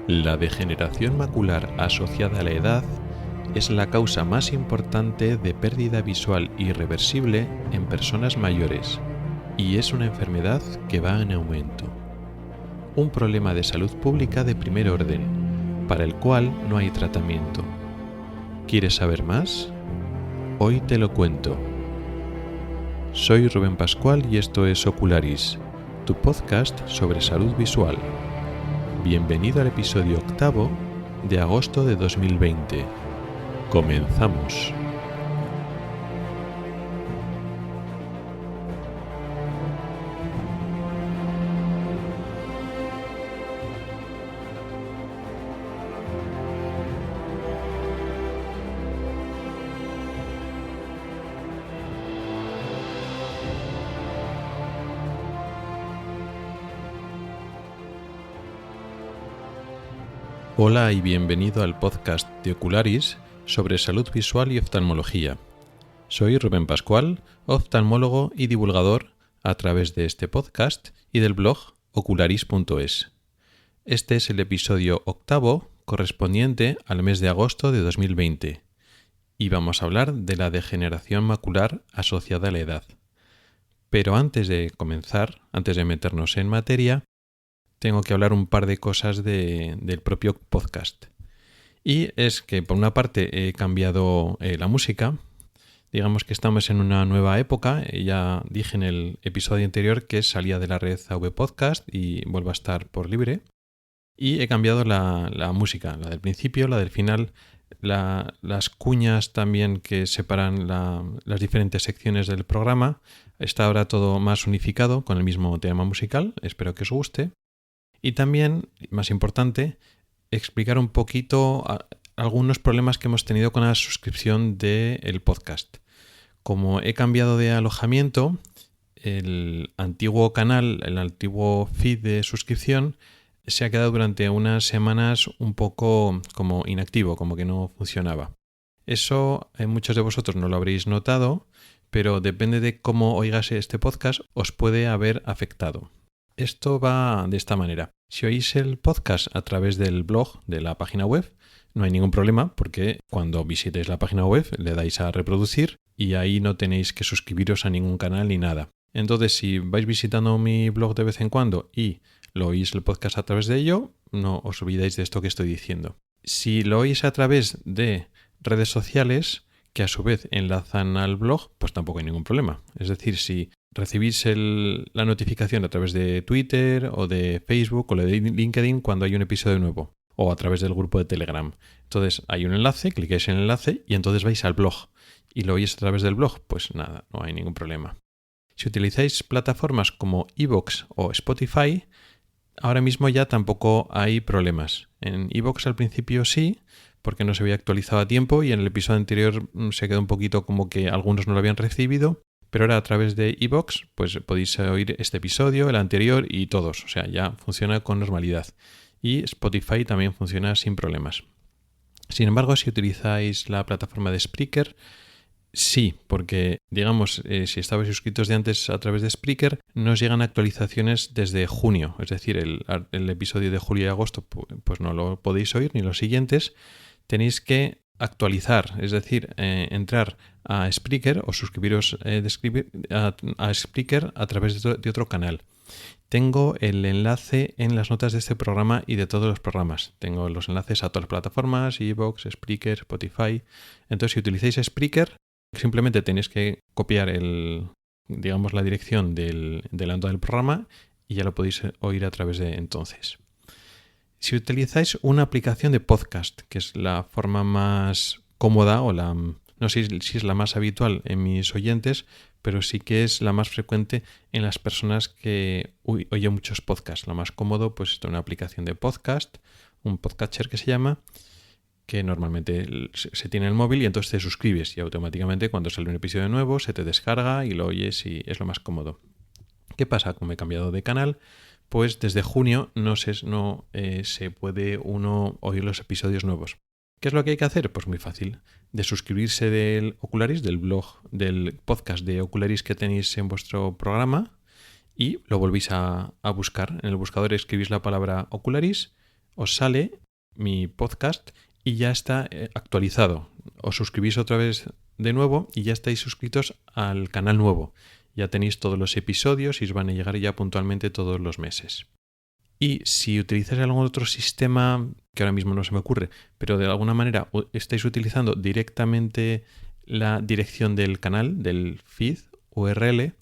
La degeneración macular asociada a la edad es la causa más importante de pérdida visual irreversible en personas mayores y es una enfermedad que va en aumento. Un problema de salud pública de primer orden, para el cual no hay tratamiento. ¿Quieres saber más? Hoy te lo cuento. Soy Rubén Pascual y esto es Ocularis, tu podcast sobre salud visual. Bienvenido al episodio 8 de agosto de 2020. Comenzamos. Hola y bienvenido al podcast de Ocularis sobre salud visual y oftalmología. Soy Rubén Pascual, oftalmólogo y divulgador a través de este podcast y del blog ocularis.es. Este es el episodio 8 correspondiente al mes de agosto de 2020 y vamos a hablar de la degeneración macular asociada a la edad. Pero antes de comenzar, antes de meternos en materia, tengo que hablar un par de cosas del propio podcast. Y es que, por una parte, he cambiado la música. Digamos que estamos en una nueva época. Ya dije en el episodio anterior que salía de la red AV Podcast y vuelvo a estar por libre. Y he cambiado la música, la del principio, la del final, las cuñas también que separan las diferentes secciones del programa. Está ahora todo más unificado con el mismo tema musical. Espero que os guste. Y también, más importante, explicar un poquito algunos problemas que hemos tenido con la suscripción del podcast. Como he cambiado de alojamiento, el antiguo canal, el antiguo feed de suscripción, se ha quedado durante unas semanas un poco como inactivo, como que no funcionaba. Eso muchos de vosotros no lo habréis notado, pero depende de cómo oigas este podcast, os puede haber afectado. Esto va de esta manera. Si oís el podcast a través del blog de la página web, no hay ningún problema porque cuando visitéis la página web le dais a reproducir y ahí no tenéis que suscribiros a ningún canal ni nada. Entonces, si vais visitando mi blog de vez en cuando y lo oís el podcast a través de ello, no os olvidéis de esto que estoy diciendo. Si lo oís a través de redes sociales, que a su vez enlazan al blog, pues tampoco hay ningún problema. Es decir, si recibís la notificación a través de Twitter o de Facebook o de LinkedIn cuando hay un episodio nuevo o a través del grupo de Telegram. Entonces hay un enlace, clicáis en el enlace y entonces vais al blog y lo oís a través del blog, pues nada, no hay ningún problema. Si utilizáis plataformas como iVoox o Spotify, ahora mismo ya tampoco hay problemas. En iVoox al principio sí, porque no se había actualizado a tiempo y en el episodio anterior se quedó un poquito como que algunos no lo habían recibido. Pero ahora a través de iVoox pues podéis oír este episodio, el anterior y todos. O sea, ya funciona con normalidad. Y Spotify también funciona sin problemas. Sin embargo, si utilizáis la plataforma de Spreaker, sí, porque digamos, si estabais suscritos de antes a través de Spreaker, nos llegan actualizaciones desde junio. Es decir, el episodio de julio y agosto pues no lo podéis oír, ni los siguientes. Tenéis que actualizar, es decir, entrar a Spreaker o suscribiros a Spreaker a través de otro canal. Tengo el enlace en las notas de este programa y de todos los programas. Tengo los enlaces a todas las plataformas, iVoox, Spreaker, Spotify. Entonces, si utilizáis Spreaker, simplemente tenéis que copiar la dirección de la nota del programa y ya lo podéis oír a través de entonces. Si utilizáis una aplicación de podcast, que es la forma más cómoda o no sé si es la más habitual en mis oyentes, pero sí que es la más frecuente en las personas que oyen muchos podcasts. Lo más cómodo pues es una aplicación de podcast, un podcatcher que se llama, que normalmente se tiene en el móvil y entonces te suscribes y automáticamente cuando sale un episodio nuevo se te descarga y lo oyes y es lo más cómodo. ¿Qué pasa? Como he cambiado de canal, pues desde junio no se puede uno oír los episodios nuevos. ¿Qué es lo que hay que hacer? Pues muy fácil. De suscribirse del Ocularis, del blog, del podcast de Ocularis que tenéis en vuestro programa y lo volvéis a buscar. En el buscador escribís la palabra Ocularis, os sale mi podcast y ya está actualizado. Os suscribís otra vez de nuevo y ya estáis suscritos al canal nuevo. Ya tenéis todos los episodios y os van a llegar ya puntualmente todos los meses. Y si utilizáis algún otro sistema, que ahora mismo no se me ocurre, pero de alguna manera estáis utilizando directamente la dirección del canal, del feed, URL,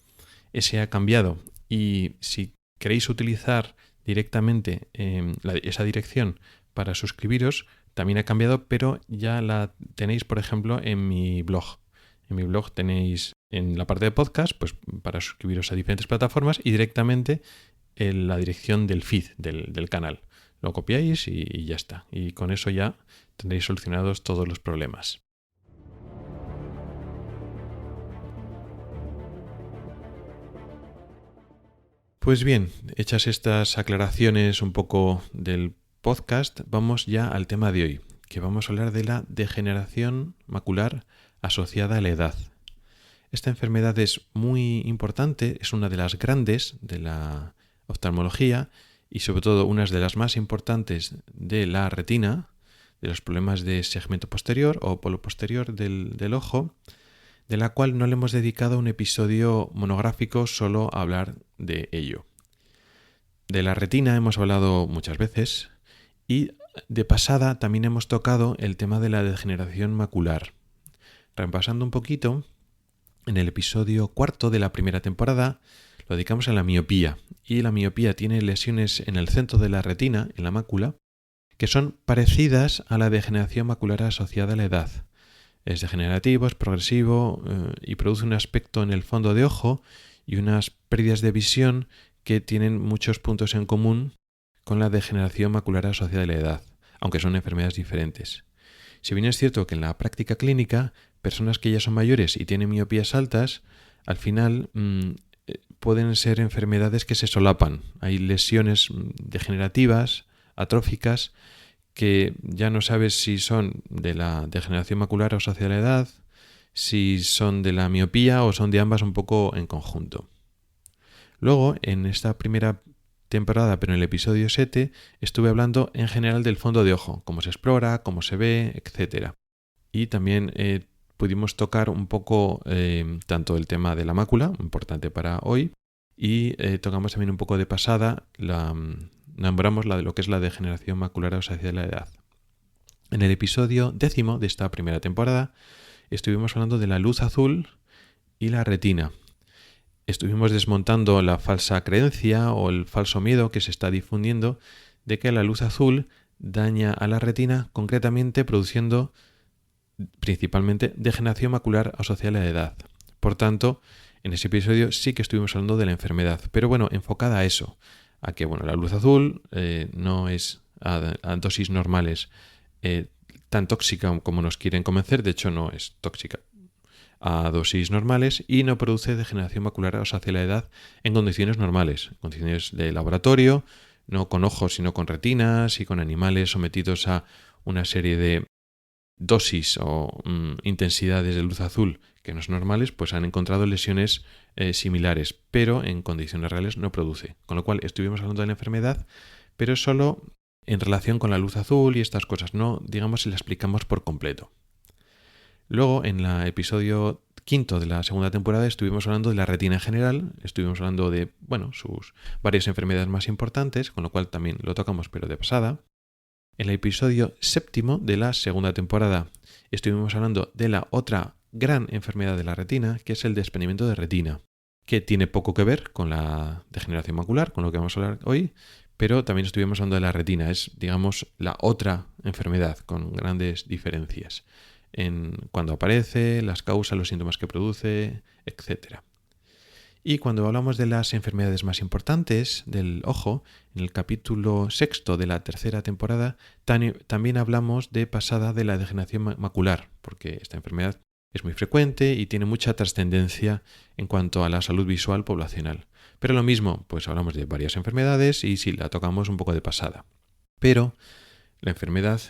ese ha cambiado. Y si queréis utilizar directamente esa dirección para suscribiros, también ha cambiado, pero ya la tenéis, por ejemplo, en mi blog. En mi blog tenéis en la parte de podcast, pues para suscribiros a diferentes plataformas y directamente en la dirección del feed del canal. Lo copiáis y ya está. Y con eso ya tendréis solucionados todos los problemas. Pues bien, hechas estas aclaraciones un poco del podcast, vamos ya al tema de hoy, que vamos a hablar de la degeneración macular asociada a la edad. Esta enfermedad es muy importante, es una de las grandes de la oftalmología y sobre todo una de las más importantes de la retina, de los problemas de segmento posterior o polo posterior del ojo, de la cual no le hemos dedicado un episodio monográfico solo a hablar de ello. De la retina hemos hablado muchas veces y de pasada también hemos tocado el tema de la degeneración macular. Repasando un poquito, en el episodio 4 de la primera temporada lo dedicamos a la miopía, y la miopía tiene lesiones en el centro de la retina, en la mácula, que son parecidas a la degeneración macular asociada a la edad. Es degenerativo, es progresivo y produce un aspecto en el fondo de ojo y unas pérdidas de visión que tienen muchos puntos en común con la degeneración macular asociada a la edad, aunque son enfermedades diferentes. Si bien es cierto que en la práctica clínica, personas que ya son mayores y tienen miopías altas, al final pueden ser enfermedades que se solapan. Hay lesiones degenerativas, atróficas, que ya no sabes si son de la degeneración macular asociada a la edad, si son de la miopía o son de ambas un poco en conjunto. Luego, en esta primera temporada, pero en el episodio 7, estuve hablando en general del fondo de ojo, cómo se explora, cómo se ve, etc. Y también pudimos tocar un poco tanto el tema de la mácula, importante para hoy, y tocamos también un poco de pasada, nombramos lo que es la degeneración macular asociada a la edad. En el episodio 10 de esta primera temporada estuvimos hablando de la luz azul y la retina. Estuvimos desmontando la falsa creencia o el falso miedo que se está difundiendo de que la luz azul daña a la retina, concretamente produciendo principalmente degeneración macular asociada a la edad. Por tanto, en ese episodio sí que estuvimos hablando de la enfermedad, pero bueno, enfocada a eso, a que la luz azul no es a dosis normales tan tóxica como nos quieren convencer, de hecho no es tóxica a dosis normales y no produce degeneración macular asociada a la edad en condiciones normales, condiciones de laboratorio, no con ojos sino con retinas y con animales sometidos a una serie de dosis o intensidades de luz azul que no son normales, pues han encontrado lesiones similares, pero en condiciones reales no produce. Con lo cual estuvimos hablando de la enfermedad, pero solo en relación con la luz azul y estas cosas, no digamos si la explicamos por completo. Luego, en el episodio 5 de la segunda temporada, estuvimos hablando de la retina en general, estuvimos hablando de sus varias enfermedades más importantes, con lo cual también lo tocamos pero de pasada. En el episodio 7 de la segunda temporada estuvimos hablando de la otra gran enfermedad de la retina, que es el desprendimiento de retina, que tiene poco que ver con la degeneración macular, con lo que vamos a hablar hoy, pero también estuvimos hablando de la retina, es, digamos, la otra enfermedad con grandes diferencias en cuando aparece, las causas, los síntomas que produce, etc. Y cuando hablamos de las enfermedades más importantes del ojo, en el capítulo 6 de la tercera temporada, también hablamos de pasada de la degeneración macular, porque esta enfermedad es muy frecuente y tiene mucha trascendencia en cuanto a la salud visual poblacional. Pero lo mismo, pues hablamos de varias enfermedades y sí, la tocamos un poco de pasada. Pero la enfermedad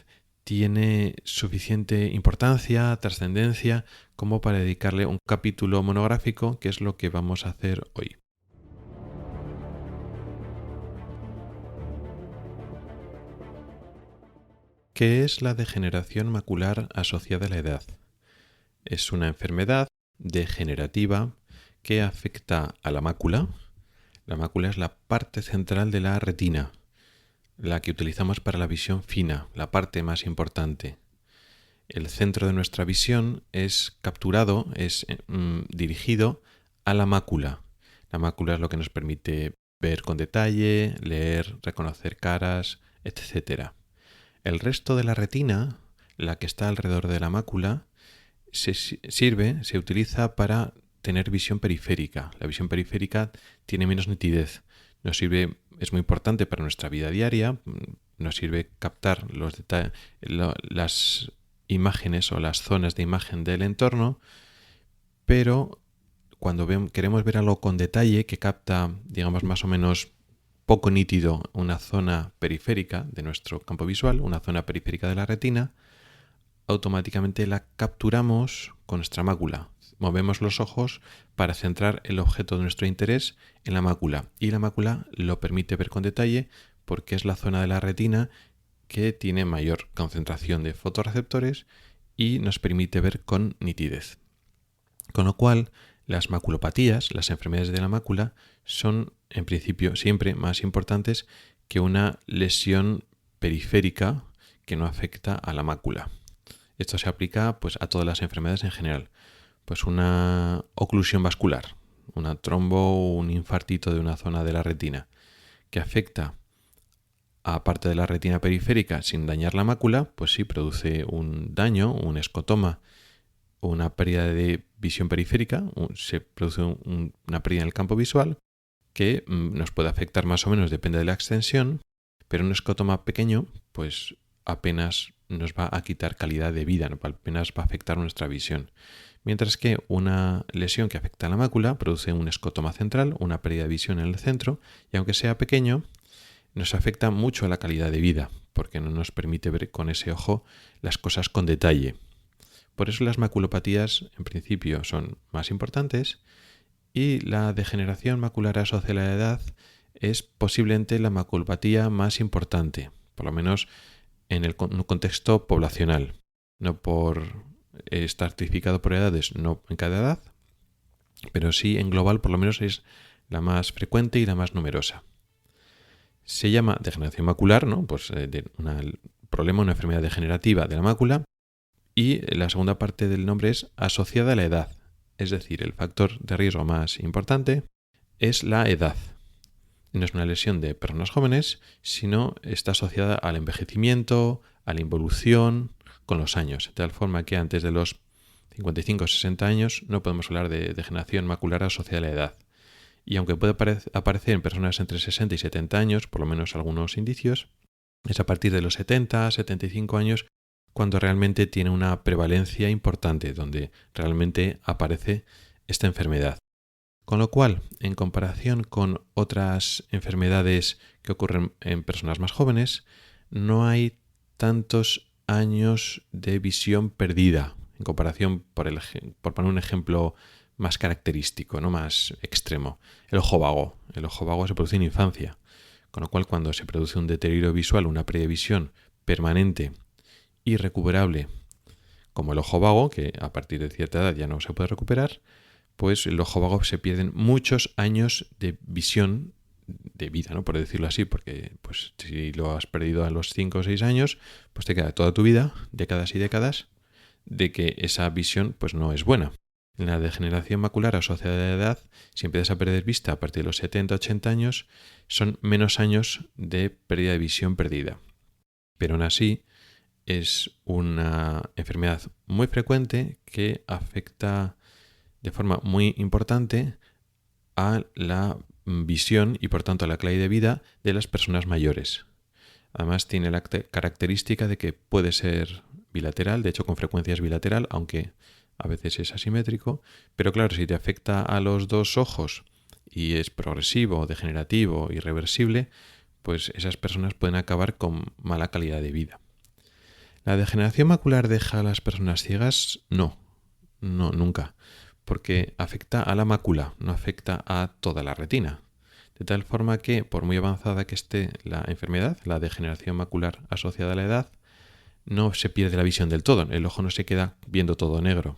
tiene suficiente importancia, trascendencia, como para dedicarle un capítulo monográfico, que es lo que vamos a hacer hoy. ¿Qué es la degeneración macular asociada a la edad? Es una enfermedad degenerativa que afecta a la mácula. La mácula es la parte central de la retina, la que utilizamos para la visión fina, la parte más importante. El centro de nuestra visión es capturado, es dirigido a la mácula. La mácula es lo que nos permite ver con detalle, leer, reconocer caras, etc. El resto de la retina, la que está alrededor de la mácula, se utiliza para tener visión periférica. La visión periférica tiene menos nitidez. Nos sirve, es muy importante para nuestra vida diaria, nos sirve captar las imágenes o las zonas de imagen del entorno, pero cuando queremos ver algo con detalle que capta, digamos, más o menos poco nítido una zona periférica de nuestro campo visual, una zona periférica de la retina, automáticamente la capturamos con nuestra mácula. Movemos los ojos para centrar el objeto de nuestro interés en la mácula, y la mácula lo permite ver con detalle porque es la zona de la retina que tiene mayor concentración de fotorreceptores y nos permite ver con nitidez. Con lo cual, las maculopatías, las enfermedades de la mácula, son en principio siempre más importantes que una lesión periférica que no afecta a la mácula. Esto se aplica pues, a todas las enfermedades en general. Pues una oclusión vascular, una trombo o un infartito de una zona de la retina que afecta a parte de la retina periférica sin dañar la mácula, pues sí produce un daño, un escotoma, una pérdida de visión periférica, se produce una pérdida en el campo visual que nos puede afectar más o menos, depende de la extensión, pero un escotoma pequeño pues apenas nos va a quitar calidad de vida, apenas va a afectar nuestra visión. Mientras que una lesión que afecta a la mácula produce un escotoma central, una pérdida de visión en el centro, y aunque sea pequeño, nos afecta mucho a la calidad de vida, porque no nos permite ver con ese ojo las cosas con detalle. Por eso las maculopatías, en principio, son más importantes, y la degeneración macular asociada a la edad es posiblemente la maculopatía más importante, por lo menos en un contexto poblacional, no por estratificado por edades, no en cada edad, pero sí en global por lo menos es la más frecuente y la más numerosa. Se llama degeneración macular, ¿no? Pues problema, una enfermedad degenerativa de la mácula, y la segunda parte del nombre es asociada a la edad, es decir, el factor de riesgo más importante es la edad. No es una lesión de personas jóvenes, sino está asociada al envejecimiento, a la involución con los años, de tal forma que antes de los 55 o 60 años no podemos hablar de degeneración macular asociada a la edad. Y aunque puede aparecer en personas entre 60 y 70 años, por lo menos algunos indicios, es a partir de los 70, 75 años cuando realmente tiene una prevalencia importante, donde realmente aparece esta enfermedad. Con lo cual, en comparación con otras enfermedades que ocurren en personas más jóvenes, no hay tantos años de visión perdida, en comparación, por poner un ejemplo más característico, no más extremo, el ojo vago. El ojo vago se produce en infancia, con lo cual cuando se produce un deterioro visual, una pérdida de visión permanente, irrecuperable, como el ojo vago, que a partir de cierta edad ya no se puede recuperar, pues el ojo vago se pierden muchos años de visión, de vida, ¿no? Por decirlo así, porque pues si lo has perdido a los 5 o 6 años, pues te queda toda tu vida, décadas y décadas, de que esa visión pues no es buena. En la degeneración macular asociada a la edad, si empiezas a perder vista a partir de los 70 o 80 años, son menos años de pérdida de visión perdida. Pero aún así, es una enfermedad muy frecuente que afecta de forma muy importante a la visión y por tanto a la calidad de vida de las personas mayores. Además tiene la característica de que puede ser bilateral, de hecho con frecuencia es bilateral, aunque a veces es asimétrico, pero claro, si te afecta a los dos ojos y es progresivo, degenerativo, irreversible, pues esas personas pueden acabar con mala calidad de vida. ¿La degeneración macular deja a las personas ciegas? No, nunca, porque afecta a la mácula, no afecta a toda la retina. De tal forma que, por muy avanzada que esté la enfermedad, la degeneración macular asociada a la edad, no se pierde la visión del todo, el ojo no se queda viendo todo negro.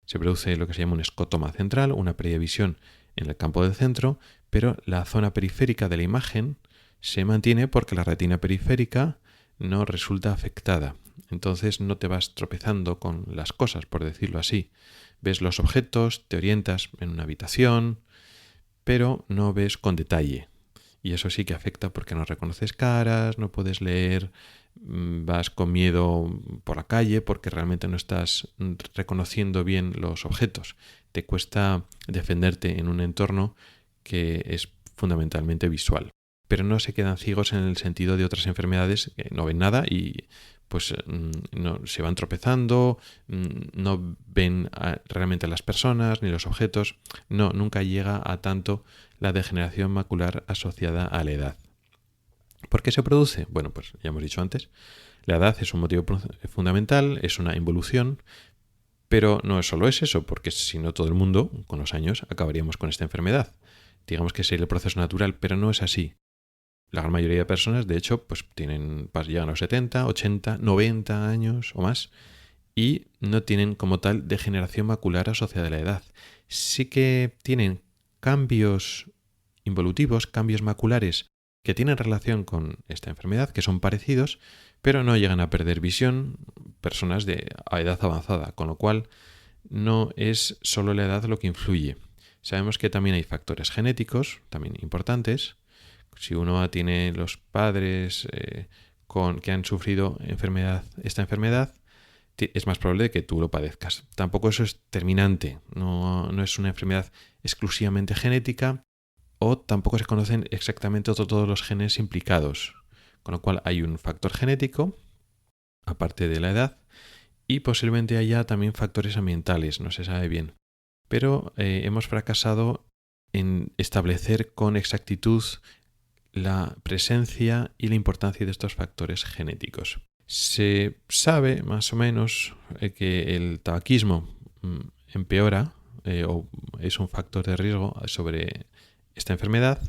Se produce lo que se llama un escotoma central, una pérdida de visión en el campo del centro, pero la zona periférica de la imagen se mantiene porque la retina periférica no resulta afectada. Entonces no te vas tropezando con las cosas, por decirlo así. Ves los objetos, te orientas en una habitación, pero no ves con detalle. Y eso sí que afecta porque no reconoces caras, no puedes leer, vas con miedo por la calle porque realmente no estás reconociendo bien los objetos. Te cuesta defenderte en un entorno que es fundamentalmente visual. Pero no se quedan ciegos en el sentido de otras enfermedades que no ven nada y pues no, se van tropezando, no ven realmente a las personas ni los objetos. No, nunca llega a tanto la degeneración macular asociada a la edad. ¿Por qué se produce? Bueno, pues ya hemos dicho antes, la edad es un motivo fundamental, es una involución, pero no solo es eso, porque si no todo el mundo, con los años, acabaríamos con esta enfermedad. Digamos que sería el proceso natural, pero no es así. La gran mayoría de personas, de hecho, pues llegan a los 70, 80, 90 años o más y no tienen como tal degeneración macular asociada a la edad. Sí que tienen cambios involutivos, cambios maculares que tienen relación con esta enfermedad, que son parecidos, pero no llegan a perder visión personas de edad avanzada, con lo cual no es solo la edad lo que influye. Sabemos que también hay factores genéticos, también importantes. Si uno tiene los padres que han sufrido esta enfermedad, es más probable que tú lo padezcas. Tampoco eso es determinante, no es una enfermedad exclusivamente genética o tampoco se conocen exactamente todos los genes implicados. Con lo cual hay un factor genético, aparte de la edad, y posiblemente haya también factores ambientales, no se sabe bien. Pero hemos fracasado en establecer con exactitud la presencia y la importancia de estos factores genéticos. Se sabe más o menos que el tabaquismo empeora o es un factor de riesgo sobre esta enfermedad.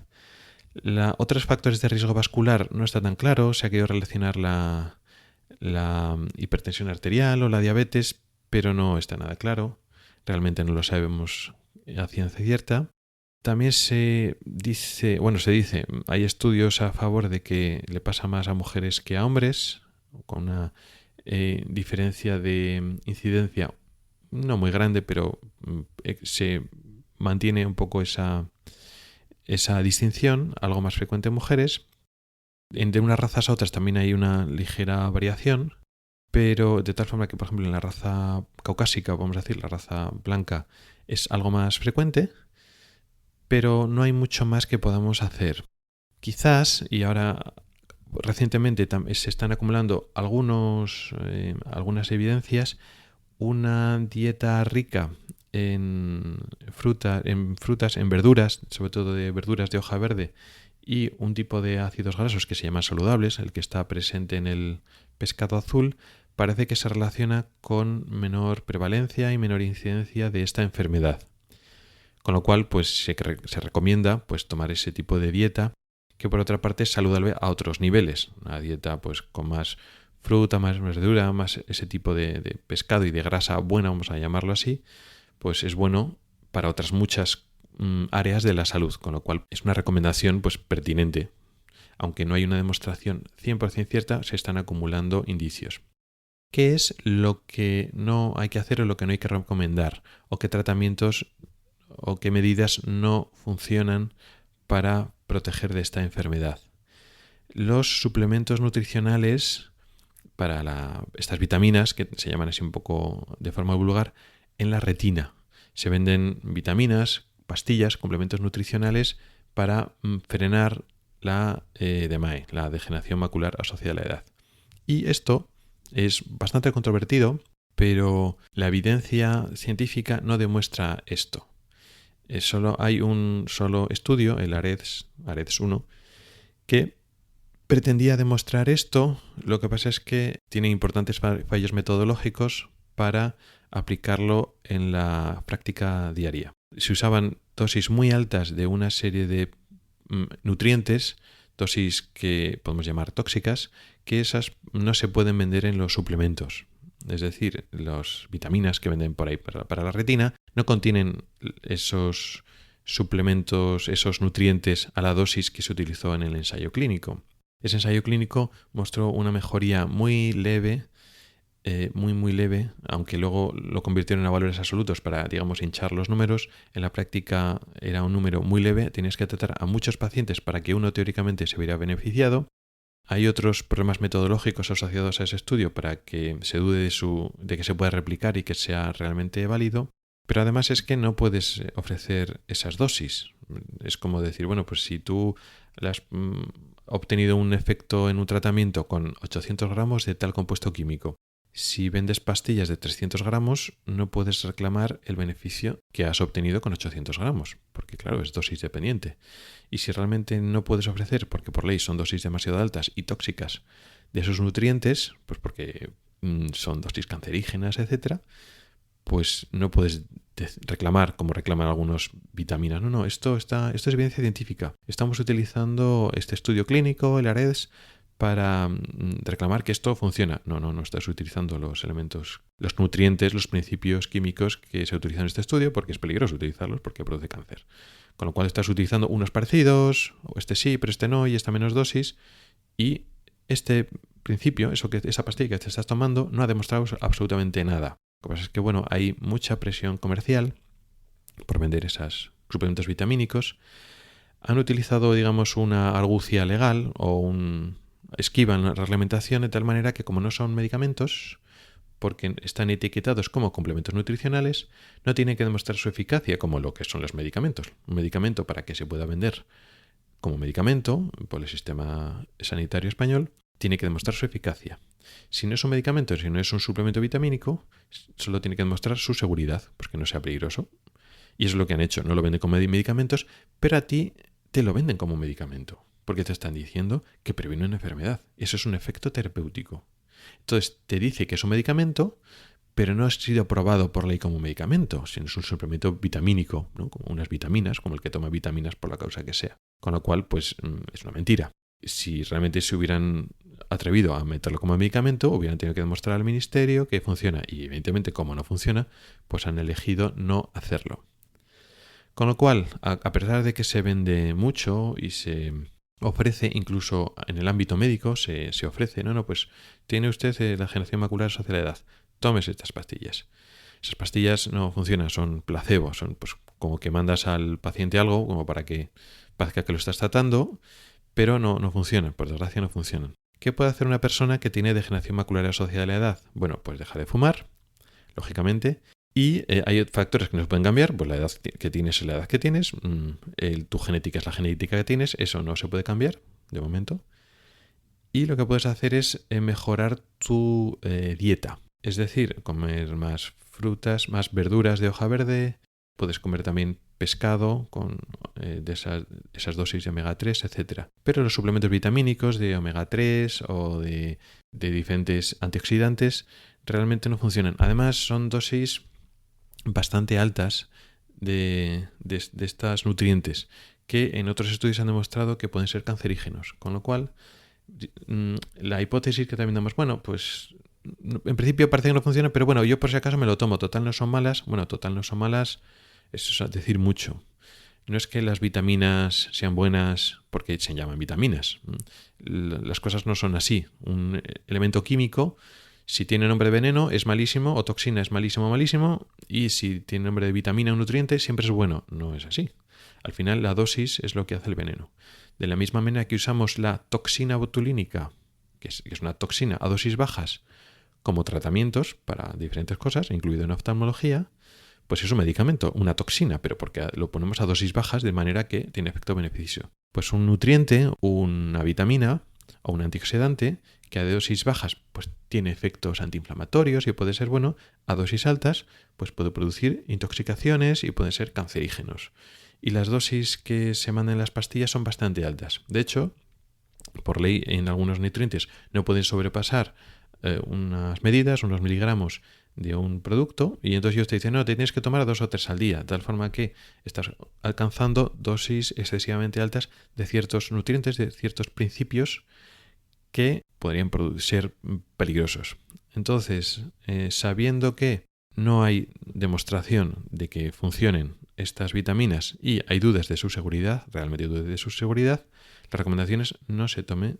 Otros factores de riesgo vascular no está tan claro, se ha querido relacionar la hipertensión arterial o la diabetes, pero no está nada claro. Realmente no lo sabemos a ciencia cierta. También se dice, hay estudios a favor de que le pasa más a mujeres que a hombres, con una diferencia de incidencia no muy grande, pero se mantiene un poco esa distinción, algo más frecuente en mujeres. De unas razas a otras también hay una ligera variación, pero de tal forma que, por ejemplo, en la raza caucásica, vamos a decir, la raza blanca, es algo más frecuente, pero no hay mucho más que podamos hacer. Quizás, y ahora recientemente se están acumulando algunas evidencias, una dieta rica en frutas, en verduras, sobre todo de verduras de hoja verde, y un tipo de ácidos grasos que se llaman saludables, el que está presente en el pescado azul, parece que se relaciona con menor prevalencia y menor incidencia de esta enfermedad. Con lo cual, pues se recomienda pues tomar ese tipo de dieta, que por otra parte es saludable a otros niveles. Una dieta pues con más fruta, más verdura, más ese tipo de pescado y de grasa buena, vamos a llamarlo así, pues es bueno para otras muchas áreas de la salud, con lo cual es una recomendación pues pertinente. Aunque no hay una demostración 100% cierta, se están acumulando indicios. ¿Qué es lo que no hay que hacer o lo que no hay que recomendar? ¿O qué tratamientos o qué medidas no funcionan para proteger de esta enfermedad? Los suplementos nutricionales para estas vitaminas, que se llaman así un poco de forma vulgar, en la retina. Se venden vitaminas, pastillas, complementos nutricionales para frenar la DMAE, la degeneración macular asociada a la edad. Y esto es bastante controvertido, pero la evidencia científica no demuestra esto. Hay un solo estudio, el AREDS 1, que pretendía demostrar esto. Lo que pasa es que tiene importantes fallos metodológicos para aplicarlo en la práctica diaria. Se usaban dosis muy altas de una serie de nutrientes, dosis que podemos llamar tóxicas, que esas no se pueden vender en los suplementos. Es decir, las vitaminas que venden por ahí para la retina no contienen esos suplementos, esos nutrientes a la dosis que se utilizó en el ensayo clínico. Ese ensayo clínico mostró una mejoría muy leve, muy leve, aunque luego lo convirtieron a valores absolutos para, digamos, hinchar los números. En la práctica era un número muy leve, tenías que tratar a muchos pacientes para que uno teóricamente se hubiera beneficiado. Hay otros problemas metodológicos asociados a ese estudio para que se dude de que se pueda replicar y que sea realmente válido, pero además es que no puedes ofrecer esas dosis. Es como decir, bueno, pues si tú has obtenido un efecto en un tratamiento con 800 gramos de tal compuesto químico, si vendes pastillas de 300 gramos, no puedes reclamar el beneficio que has obtenido con 800 gramos, porque claro, es dosis dependiente. Y si realmente no puedes ofrecer, porque por ley son dosis demasiado altas y tóxicas de esos nutrientes, pues porque son dosis cancerígenas, etcétera, pues no puedes reclamar como reclaman algunos vitaminas. No, esto es evidencia científica. Estamos utilizando este estudio clínico, el AREDS, para reclamar que esto funciona. No estás utilizando los elementos, los nutrientes, los principios químicos que se utilizan en este estudio, porque es peligroso utilizarlos porque produce cáncer. Con lo cual estás utilizando unos parecidos, o este sí, pero este no, y esta menos dosis, y este principio, esa pastilla que te estás tomando, no ha demostrado absolutamente nada. Lo que pasa es que, bueno, hay mucha presión comercial por vender esos suplementos vitamínicos. Han utilizado, digamos, una argucia legal o esquivan la reglamentación de tal manera que, como no son medicamentos, porque están etiquetados como complementos nutricionales, no tienen que demostrar su eficacia como lo que son los medicamentos. Un medicamento, para que se pueda vender como medicamento por el sistema sanitario español, tiene que demostrar su eficacia. Si no es un medicamento, si no es un suplemento vitamínico, solo tiene que demostrar su seguridad, pues que no sea peligroso. Y eso es lo que han hecho, no lo venden como medicamentos, pero a ti te lo venden como medicamento, porque te están diciendo que previene una enfermedad. Eso es un efecto terapéutico. Entonces te dice que es un medicamento, pero no ha sido aprobado por ley como medicamento, sino es un suplemento vitamínico, ¿no? Como unas vitaminas, como el que toma vitaminas por la causa que sea. Con lo cual, pues es una mentira. Si realmente se hubieran atrevido a meterlo como medicamento, hubieran tenido que demostrar al ministerio que funciona. Y evidentemente, como no funciona, pues han elegido no hacerlo. Con lo cual, a pesar de que se vende mucho y se ofrece, incluso en el ámbito médico, se ofrece, pues tiene usted la degeneración macular asociada a la edad, tómese estas pastillas. Esas pastillas no funcionan, son placebo, son pues como que mandas al paciente algo como para que parezca que lo estás tratando, pero no funcionan, por desgracia no funcionan. ¿Qué puede hacer una persona que tiene degeneración macular asociada a la edad? Bueno, pues deja de fumar, lógicamente. Y hay factores que no se pueden cambiar, pues la edad que tienes es la edad que tienes, tu genética es la genética que tienes, eso no se puede cambiar de momento. Y lo que puedes hacer es mejorar tu dieta, es decir, comer más frutas, más verduras de hoja verde, puedes comer también pescado con de esas dosis de omega 3, etc. Pero los suplementos vitamínicos de omega 3 o de diferentes antioxidantes realmente no funcionan. Además son dosis bastante altas de estos nutrientes que en otros estudios han demostrado que pueden ser cancerígenos, con lo cual la hipótesis que también damos, bueno, pues en principio parece que no funciona, pero bueno, yo por si acaso me lo tomo, total no son malas, eso es decir mucho. No es que las vitaminas sean buenas porque se llaman vitaminas, las cosas no son así. Un elemento químico, si tiene nombre de veneno, es malísimo, o toxina es malísimo, y si tiene nombre de vitamina o nutriente, siempre es bueno. No es así. Al final, la dosis es lo que hace el veneno. De la misma manera que usamos la toxina botulínica, que es una toxina a dosis bajas, como tratamientos para diferentes cosas, incluido en oftalmología, pues es un medicamento, una toxina, pero porque lo ponemos a dosis bajas de manera que tiene efecto beneficio. Pues un nutriente, una vitamina o un antioxidante que a dosis bajas pues tiene efectos antiinflamatorios y puede ser bueno, a dosis altas pues puede producir intoxicaciones y pueden ser cancerígenos. Y las dosis que se mandan en las pastillas son bastante altas. De hecho, por ley en algunos nutrientes no pueden sobrepasar unas medidas, unos miligramos de un producto y entonces ellos te dicen, no, te tienes que tomar 2 o 3 al día, de tal forma que estás alcanzando dosis excesivamente altas de ciertos nutrientes, de ciertos principios que podrían ser peligrosos. Entonces, sabiendo que no hay demostración de que funcionen estas vitaminas y hay dudas de su seguridad, realmente dudas de su seguridad, la recomendación es no se tome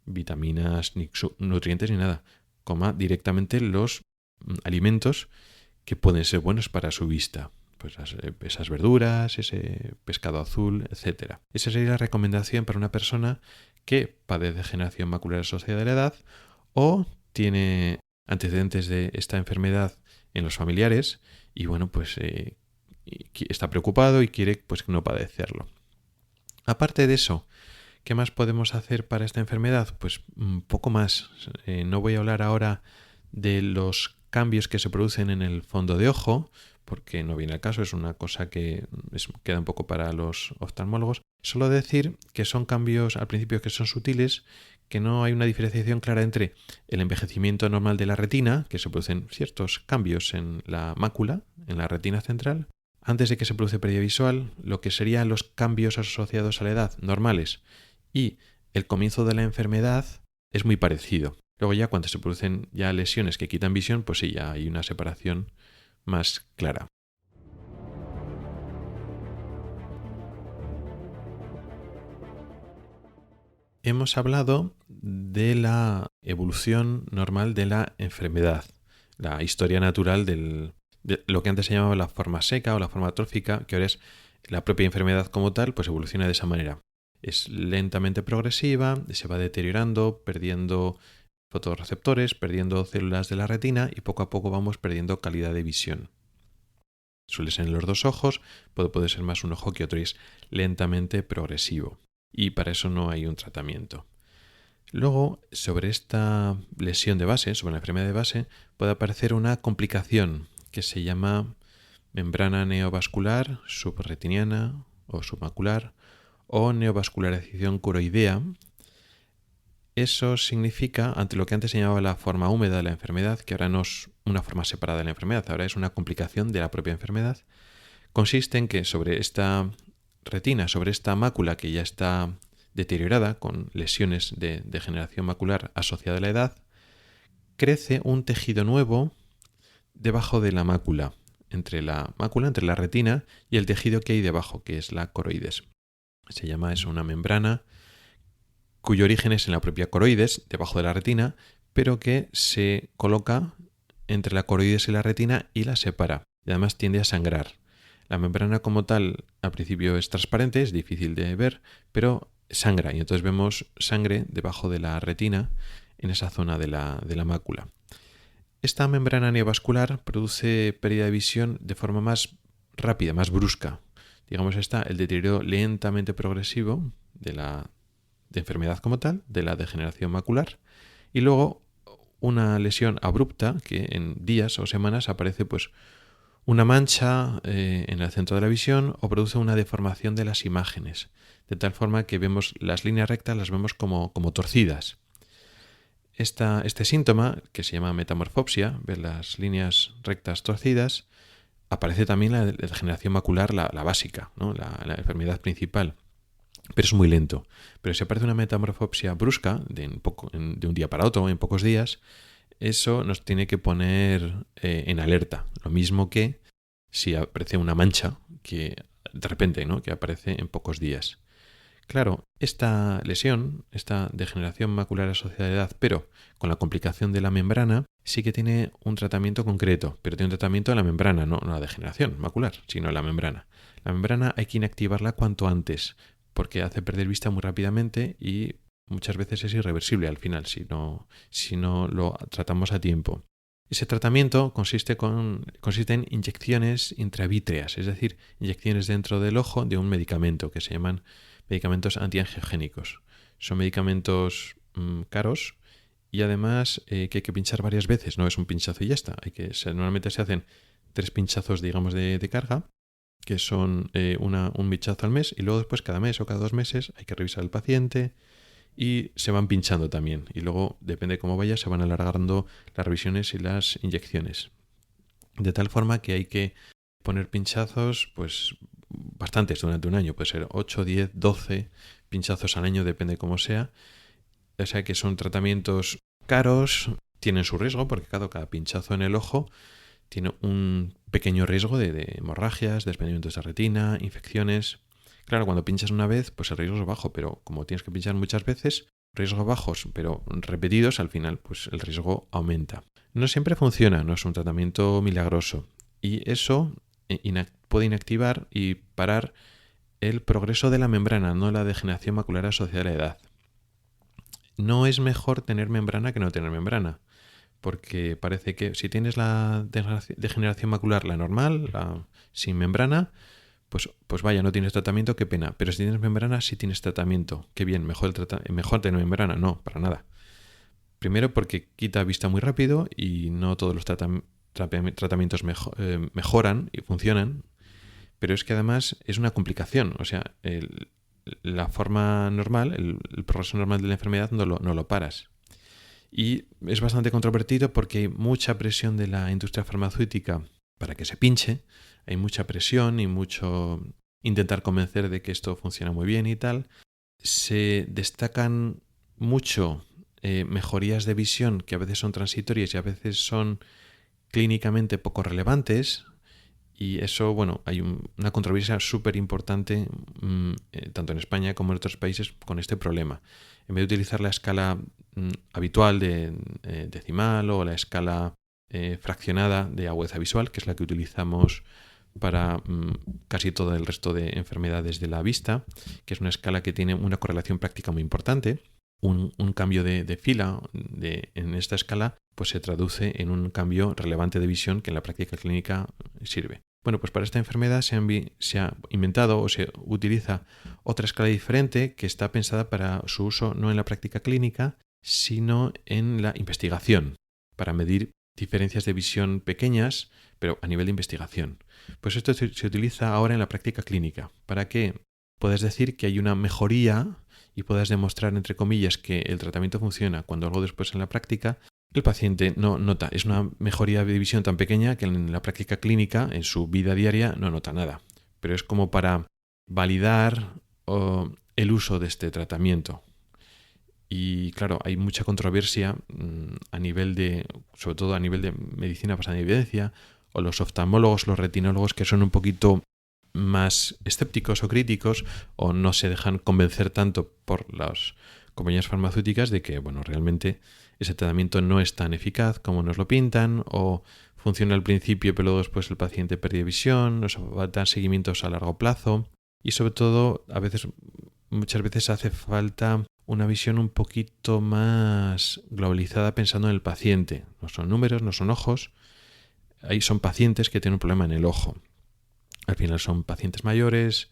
vitaminas ni nutrientes ni nada. Coma directamente los alimentos que pueden ser buenos para su vista. Pues esas verduras, ese pescado azul, etc. Esa sería la recomendación para una persona que padece degeneración macular asociada a la edad o tiene antecedentes de esta enfermedad en los familiares y bueno, pues está preocupado y quiere pues no padecerlo. Aparte de eso, ¿qué más podemos hacer para esta enfermedad? Pues poco más. No voy a hablar ahora de los cambios que se producen en el fondo de ojo, porque no viene al caso, es una cosa que queda un poco para los oftalmólogos. Solo decir que son cambios al principio que son sutiles, que no hay una diferenciación clara entre el envejecimiento normal de la retina, que se producen ciertos cambios en la mácula, en la retina central, antes de que se produce pérdida visual, lo que serían los cambios asociados a la edad normales y el comienzo de la enfermedad es muy parecido. Luego ya cuando se producen ya lesiones que quitan visión, pues sí, ya hay una separación más clara. Hemos hablado de la evolución normal de la enfermedad, la historia natural de lo que antes se llamaba la forma seca o la forma atrófica, que ahora es la propia enfermedad como tal, pues evoluciona de esa manera. Es lentamente progresiva, se va deteriorando, perdiendo fotorreceptores, perdiendo células de la retina y poco a poco vamos perdiendo calidad de visión. Suele ser en los dos ojos, puede ser más un ojo que otro y es lentamente progresivo. Y para eso no hay un tratamiento. Luego, sobre esta lesión de base, sobre la enfermedad de base, puede aparecer una complicación que se llama membrana neovascular subretiniana o submacular o neovascularización curoidea. Eso significa, ante lo que antes se llamaba la forma húmeda de la enfermedad, que ahora no es una forma separada de la enfermedad, ahora es una complicación de la propia enfermedad, consiste en que sobre esta retina, sobre esta mácula que ya está deteriorada con lesiones de degeneración macular asociada a la edad, crece un tejido nuevo debajo de la mácula, entre la retina y el tejido que hay debajo, que es la coroides. Se llama eso una membrana cuyo origen es en la propia coroides, debajo de la retina, pero que se coloca entre la coroides y la retina y la separa. Y además tiende a sangrar. La membrana como tal al principio es transparente, es difícil de ver, pero sangra y entonces vemos sangre debajo de la retina en esa zona de la mácula. Esta membrana neovascular produce pérdida de visión de forma más rápida, más brusca. Digamos, está el deterioro lentamente progresivo de enfermedad como tal, de la degeneración macular, y luego una lesión abrupta que en días o semanas aparece pues una mancha en el centro de la visión o produce una deformación de las imágenes, de tal forma que vemos las líneas rectas, las vemos como torcidas. Este síntoma, que se llama metamorfopsia, ver las líneas rectas torcidas, aparece también la degeneración macular, la básica, ¿no? la enfermedad principal. Pero es muy lento. Pero si aparece una metamorfopsia brusca, de un día para otro, en pocos días, eso nos tiene que poner en alerta. Lo mismo que si aparece una mancha que de repente, ¿no? que aparece en pocos días. Claro, esta lesión, esta degeneración macular asociada a la edad, pero con la complicación de la membrana, sí que tiene un tratamiento concreto, pero tiene un tratamiento de la membrana, no la degeneración macular, sino la membrana. La membrana hay que inactivarla cuanto antes, porque hace perder vista muy rápidamente y muchas veces es irreversible al final si no lo tratamos a tiempo. Ese tratamiento consiste en inyecciones intravítreas, es decir, inyecciones dentro del ojo de un medicamento que se llaman medicamentos antiangiogénicos. Son medicamentos caros y además que hay que pinchar varias veces, no es un pinchazo y ya está. Normalmente se hacen 3 pinchazos, digamos, de carga, que son un pinchazo al mes y luego después cada mes o cada 2 meses hay que revisar al paciente y se van pinchando también. Y luego, depende de cómo vaya, se van alargando las revisiones y las inyecciones. de tal forma que hay que poner pinchazos pues bastantes durante un año, puede ser 8, 10, 12 pinchazos al año, depende cómo sea. O sea que son tratamientos caros, tienen su riesgo porque cada pinchazo en el ojo tiene un pequeño riesgo de hemorragias, desprendimientos de retina, infecciones. Claro, cuando pinchas una vez, pues el riesgo es bajo, pero como tienes que pinchar muchas veces, riesgos bajos, pero repetidos, al final, pues el riesgo aumenta. No siempre funciona, no es un tratamiento milagroso. Y eso puede inactivar y parar el progreso de la membrana, no la degeneración macular asociada a la edad. No es mejor tener membrana que no tener membrana, porque parece que si tienes la degeneración macular, la normal, la sin membrana, pues vaya, no tienes tratamiento, qué pena. Pero si tienes membrana, sí tienes tratamiento. Qué bien, mejor tener membrana. No, para nada. Primero porque quita vista muy rápido y no todos los tratamientos mejoran y funcionan. Pero es que además es una complicación. O sea, la forma normal, el progreso normal de la enfermedad no lo paras. Y es bastante controvertido porque hay mucha presión de la industria farmacéutica para que se pinche. Hay mucha presión y mucho intentar convencer de que esto funciona muy bien y tal. Se destacan mucho mejorías de visión que a veces son transitorias y a veces son clínicamente poco relevantes. Y eso, bueno, hay una controversia súper importante tanto en España como en otros países con este problema. En vez de utilizar la escala habitual de decimal o la escala fraccionada de agudeza visual, que es la que utilizamos para casi todo el resto de enfermedades de la vista, que es una escala que tiene una correlación práctica muy importante. Un cambio de fila en esta escala pues se traduce en un cambio relevante de visión que en la práctica clínica sirve. Bueno, pues para esta enfermedad se ha inventado o se utiliza otra escala diferente que está pensada para su uso no en la práctica clínica, sino en la investigación, para medir diferencias de visión pequeñas, pero a nivel de investigación. Pues esto se utiliza ahora en la práctica clínica, para que puedas decir que hay una mejoría y puedas demostrar, entre comillas, que el tratamiento funciona cuando algo después en la práctica el paciente no nota. Es una mejoría de visión tan pequeña que en la práctica clínica, en su vida diaria, no nota nada. Pero es como para validar el uso de este tratamiento. Y claro, hay mucha controversia a nivel de, sobre todo a nivel de medicina basada en evidencia, o los oftalmólogos, los retinólogos, que son un poquito más escépticos o críticos, o no se dejan convencer tanto por las compañías farmacéuticas de que, bueno, realmente ese tratamiento no es tan eficaz como nos lo pintan, o funciona al principio pero luego después el paciente pierde visión, nos dan seguimientos a largo plazo, y sobre todo muchas veces hace falta una visión un poquito más globalizada pensando en el paciente. No son números, no son ojos, ahí son pacientes que tienen un problema en el ojo. Al final son pacientes mayores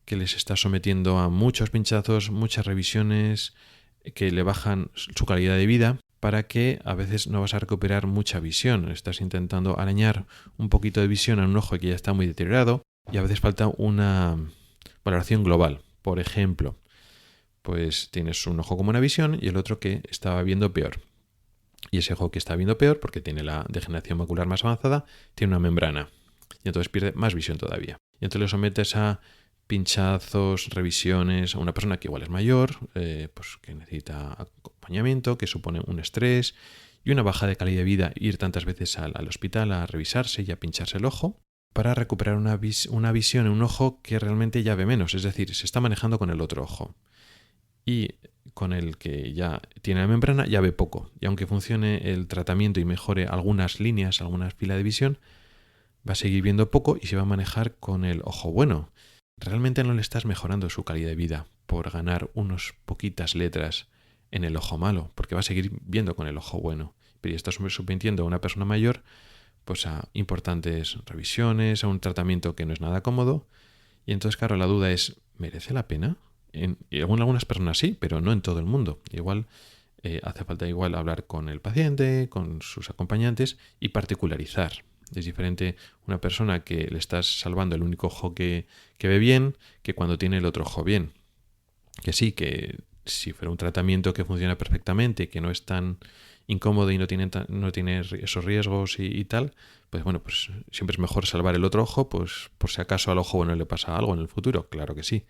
que les está sometiendo a muchos pinchazos, muchas revisiones que le bajan su calidad de vida, para que a veces no vas a recuperar mucha visión. Estás intentando arañar un poquito de visión a un ojo que ya está muy deteriorado y a veces falta una valoración global. Por ejemplo, pues tienes un ojo con buena visión y el otro que estaba viendo peor. Y ese ojo que está viendo peor, porque tiene la degeneración macular más avanzada, tiene una membrana. Y entonces pierde más visión todavía. Y entonces le sometes a pinchazos, revisiones a una persona que igual es mayor, pues que necesita acompañamiento, que supone un estrés y una baja de calidad de vida, ir tantas veces al hospital a revisarse y a pincharse el ojo para recuperar una visión en un ojo que realmente ya ve menos, es decir, se está manejando con el otro ojo. Y con el que ya tiene la membrana ya ve poco. Y aunque funcione el tratamiento y mejore algunas líneas, algunas filas de visión, va a seguir viendo poco y se va a manejar con el ojo bueno. Realmente no le estás mejorando su calidad de vida por ganar unas poquitas letras en el ojo malo, porque va a seguir viendo con el ojo bueno. Pero estás sometiendo a una persona mayor pues a importantes revisiones, a un tratamiento que no es nada cómodo. Y entonces, claro, la duda es, ¿merece la pena? En algunas personas sí, pero no en todo el mundo. Igual hace falta hablar con el paciente, con sus acompañantes y particularizar. Es diferente una persona que le estás salvando el único ojo que ve bien que cuando tiene el otro ojo bien. Que sí, que si fuera un tratamiento que funciona perfectamente, que no es tan incómodo y no tiene esos riesgos y tal, pues bueno, pues siempre es mejor salvar el otro ojo, pues por si acaso al ojo bueno le pasa algo en el futuro, claro que sí.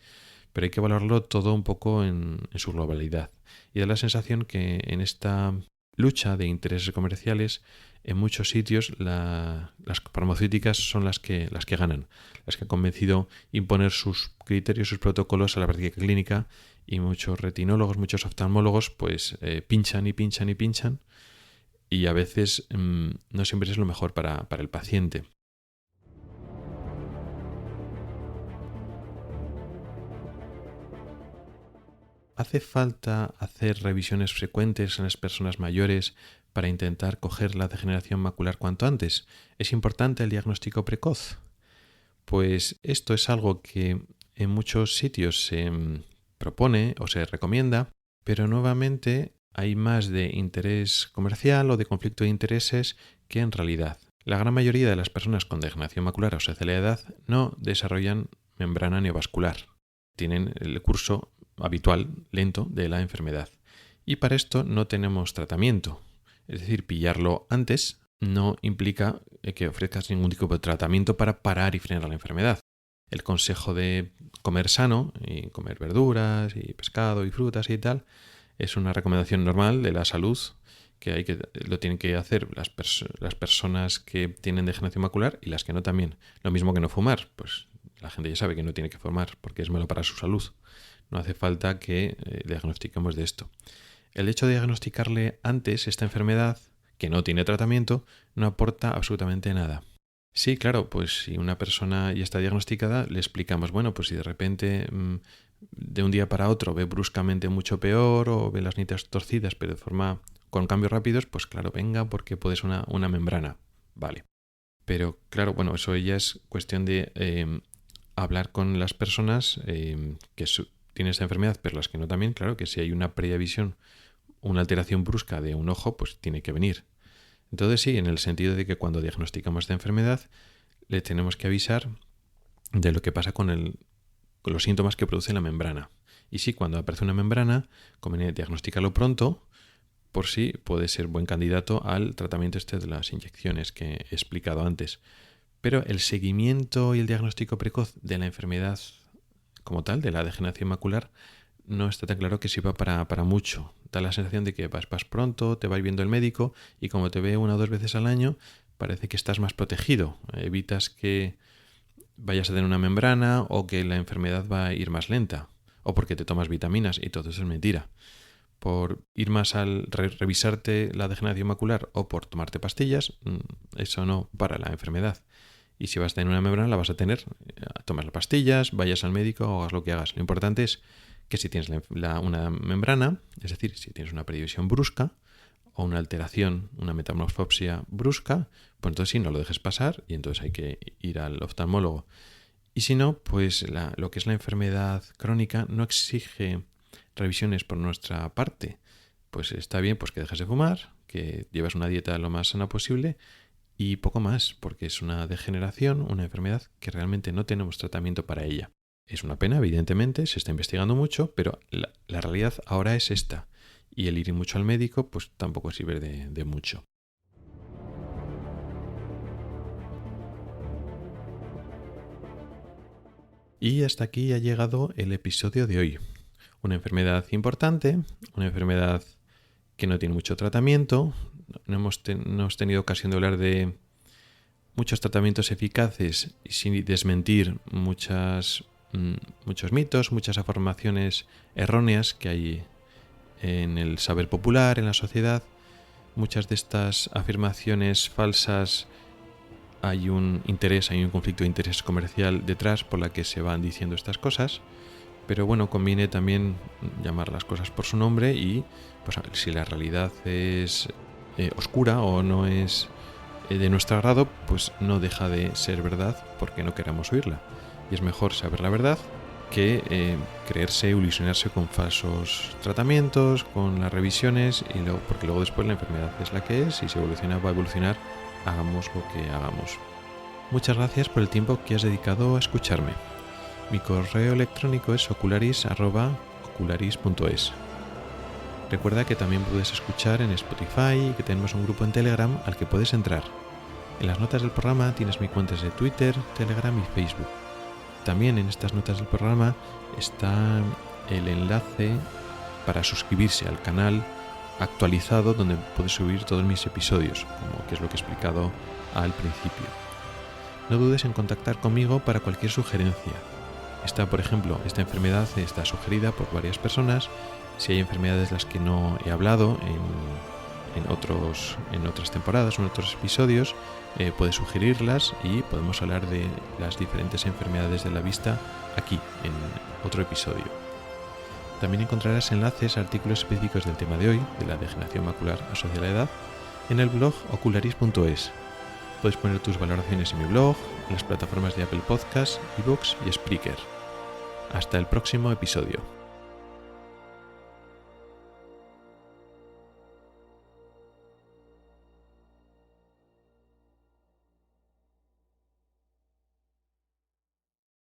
Pero hay que valorarlo todo un poco en su globalidad. Y da la sensación que en esta lucha de intereses comerciales, en muchos sitios las farmacéuticas son las que ganan, las que han convencido imponer sus criterios, sus protocolos a la práctica clínica, y muchos retinólogos, muchos oftalmólogos pues pinchan y pinchan y pinchan, y a veces no siempre es lo mejor para el paciente. ¿Hace falta hacer revisiones frecuentes en las personas mayores para intentar coger la degeneración macular cuanto antes? ¿Es importante el diagnóstico precoz? Pues esto es algo que en muchos sitios se propone o se recomienda, pero nuevamente hay más de interés comercial o de conflicto de intereses que en realidad. La gran mayoría de las personas con degeneración macular o tercera edad no desarrollan membrana neovascular. Tienen el curso habitual, lento, de la enfermedad. Y para esto no tenemos tratamiento. Es decir, pillarlo antes no implica que ofrezcas ningún tipo de tratamiento para parar y frenar la enfermedad. El consejo de comer sano, y comer verduras y pescado y frutas y tal, es una recomendación normal de la salud que lo tienen que hacer las personas que tienen degeneración macular y las que no también. Lo mismo que no fumar, pues la gente ya sabe que no tiene que fumar porque es malo para su salud. No hace falta que diagnostiquemos de esto. El hecho de diagnosticarle antes esta enfermedad, que no tiene tratamiento, no aporta absolutamente nada. Sí, claro, pues si una persona ya está diagnosticada, le explicamos, bueno, pues si de repente de un día para otro ve bruscamente mucho peor o ve las nitas torcidas, pero con cambios rápidos, pues claro, venga, porque puede ser una membrana. Vale. Pero claro, bueno, eso ya es cuestión de hablar con las personas que tienen esta enfermedad, pero las que no también, claro, que si hay una previa visión, una alteración brusca de un ojo, pues tiene que venir. Entonces sí, en el sentido de que cuando diagnosticamos esta enfermedad, le tenemos que avisar de lo que pasa con los síntomas que produce la membrana. Y sí, cuando aparece una membrana, conviene diagnosticarlo pronto, por si puede ser buen candidato al tratamiento de las inyecciones que he explicado antes. Pero el seguimiento y el diagnóstico precoz de la enfermedad como tal, de la degeneración macular, no está tan claro que sirva para mucho. Da la sensación de que vas pronto, te va viendo el médico y como te ve 1 o 2 veces al año, parece que estás más protegido. Evitas que vayas a tener una membrana o que la enfermedad va a ir más lenta o porque te tomas vitaminas y todo eso es mentira. Por ir más al revisarte la degeneración macular o por tomarte pastillas, eso no para la enfermedad. Y si vas a tener una membrana, la vas a tener. Tomas las pastillas, vayas al médico o hagas lo que hagas. Lo importante es que si tienes una membrana, es decir, si tienes una predivisión brusca o una alteración, una metamorfopsia brusca, pues entonces sí, no lo dejes pasar y entonces hay que ir al oftalmólogo. Y si no, pues lo que es la enfermedad crónica no exige revisiones por nuestra parte. Pues está bien pues que dejes de fumar, que llevas una dieta lo más sana posible y poco más, porque es una degeneración, una enfermedad que realmente no tenemos tratamiento para ella. Es una pena, evidentemente, se está investigando mucho, pero la realidad ahora es esta. Y el ir mucho al médico, pues tampoco sirve de mucho. Y hasta aquí ha llegado el episodio de hoy. Una enfermedad importante, una enfermedad que no tiene mucho tratamiento. No hemos tenido ocasión de hablar de muchos tratamientos eficaces y sin desmentir muchos mitos, muchas afirmaciones erróneas que hay en el saber popular, en la sociedad. Muchas de estas afirmaciones falsas hay un conflicto de interés comercial detrás por la que se van diciendo estas cosas. Pero bueno, conviene también llamar las cosas por su nombre y pues, si la realidad es oscura o no es de nuestro agrado, pues no deja de ser verdad porque no queramos oírla. Y es mejor saber la verdad que creerse, ilusionarse con falsos tratamientos, con las revisiones, porque luego después la enfermedad es la que es y si evoluciona va a evolucionar, hagamos lo que hagamos. Muchas gracias por el tiempo que has dedicado a escucharme. Mi correo electrónico es ocularis@ocularis.es. Recuerda que también puedes escuchar en Spotify y que tenemos un grupo en Telegram al que puedes entrar. En las notas del programa tienes mis cuentas de Twitter, Telegram y Facebook. También en estas notas del programa está el enlace para suscribirse al canal actualizado donde puedes subir todos mis episodios, como que es lo que he explicado al principio. No dudes en contactar conmigo para cualquier sugerencia. Por ejemplo, esta enfermedad está sugerida por varias personas. Si hay enfermedades de las que no he hablado en otras temporadas o en otros episodios, puedes sugerirlas y podemos hablar de las diferentes enfermedades de la vista aquí, en otro episodio. También encontrarás enlaces a artículos específicos del tema de hoy, de la degeneración macular asociada a la edad, en el blog ocularis.es. Puedes poner tus valoraciones en mi blog, en las plataformas de Apple Podcasts, iVoox y Spreaker. Hasta el próximo episodio.